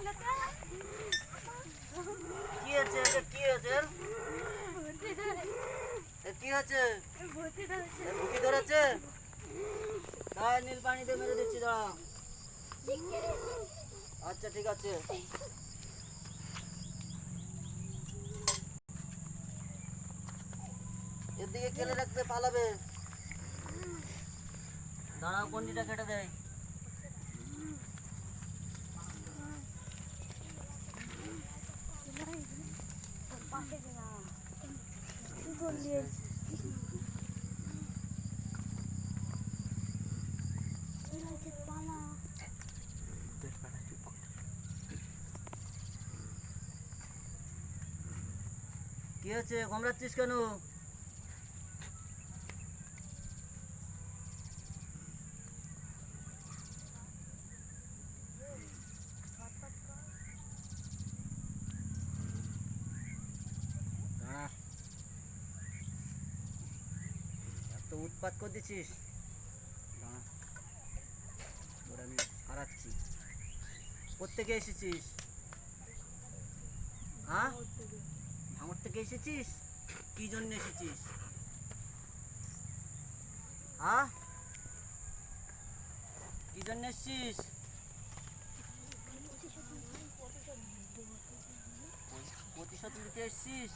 কি হয়েছে? কি হয়েছে? কি হয়েছে? ভুকি ধরেছে? দাঁড়া, নীল পানিতে মেরে দিচ্ছি, দাঁড়া। আচ্ছা, ঠিক আছে। এর দিকে খেলে রাখবে, পালাবে। দাঁড়াও, গন্ডিটা কেটে দেয়। কি হয়েছে? ঘুমরাচ্ছিস কেন? দাঁড়া, এত উৎপাত করে দিচ্ছিস। দাঁড়া, তোর আমি হারাচ্ছি। কোত্থেকে এসেছিস? হ্যাঁ, ভাঙর থেকে এসেছিস? কি জন্য এসেছিস? হ্যাঁ, কি জন্য এসেছিস? প্রতিশোধ নিতে এসেছিস?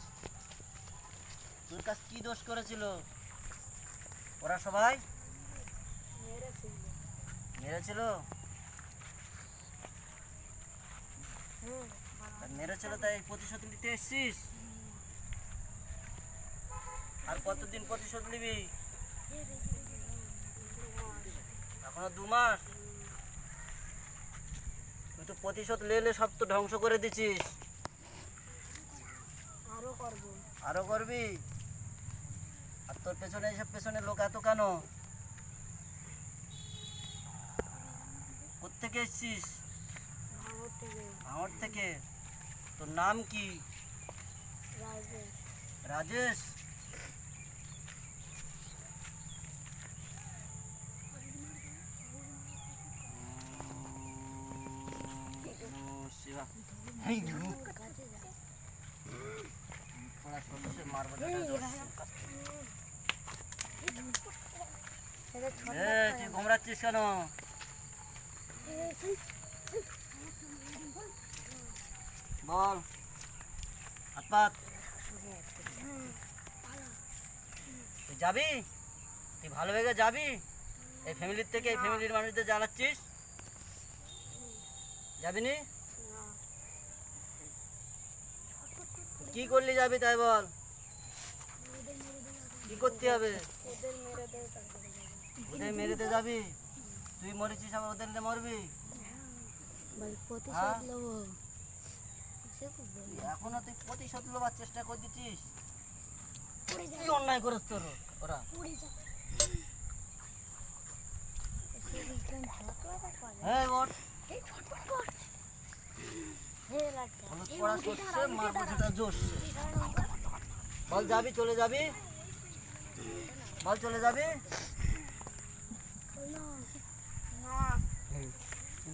তোর কাছে কি দোষ করেছিল ওরা সবাই? মেরেছিল? মেরেছিল তাই প্রতিশোধ নিতে এসেছিস? আর কতদিন প্রতিশোধ নিবি? এখনো 2 মাস? তুই তো প্রতিশোধ নিলে সব তো ধ্বংস করে দিছিস। আরো করবি? আর তোর পেছনে এইসব পেছনে লোক এত কেন? কোত্থেকে এসছিস? ভাঙর থেকে। তোর নাম কি? রাজেশ? মারবো, তুই ঘুমরাচ্ছিস কেন? বল, হাত পাত। তুই যাবি? তুই ভালো ভেবে যাবি? এই ফ্যামিলির থেকে এই ফ্যামিলির মানুষদের জ্বালাচ্ছিস? যাবি নি? কি করলি যাবি তাই বল? কি করতে হবে? ওদের মেরেতে যাবি? তুই মরেছিস, আবার ওদের মরবি? এখনো তুই প্রতিশোধ নেবার চেষ্টা করে দিচ্ছিস? কি অন্যায় করিস তোর ওরা? হ্যাঁ, ওঠ। হলুদ পড়া সরষে, মারবো যেটা জোরছে। বল, যাবি? চলে যাবি? বল, চলে যাবি?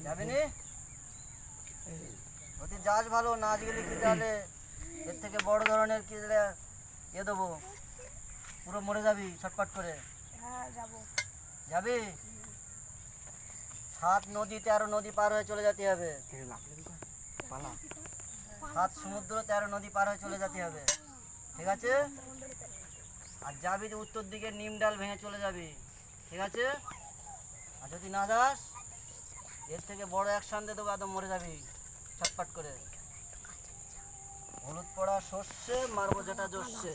যাবি নি? তুই যাস ভালো, না আজ গেলে কি তাহলে এর থেকে বড় ধরনের কি দেবো, পুরো মরে যাবি ছটপট করে। যাবি? 7 নদী 13 নদী পার হয়ে চলে যেতে হবে। 7 সমুদ্র 13 নদী পার হয়ে চলে যেতে হবে, ঠিক আছে? আর যাবি উত্তর দিকে নিমডাল ভেঙে চলে যাবি, ঠিক আছে? আর যদি না যাস, এর থেকে বড় অ্যাকশন দিয়ে দেবো, একদম মরে যাবি ছটপট করে। হলুদ পড়া সর্ষে, মারবো যেটা জোরছে।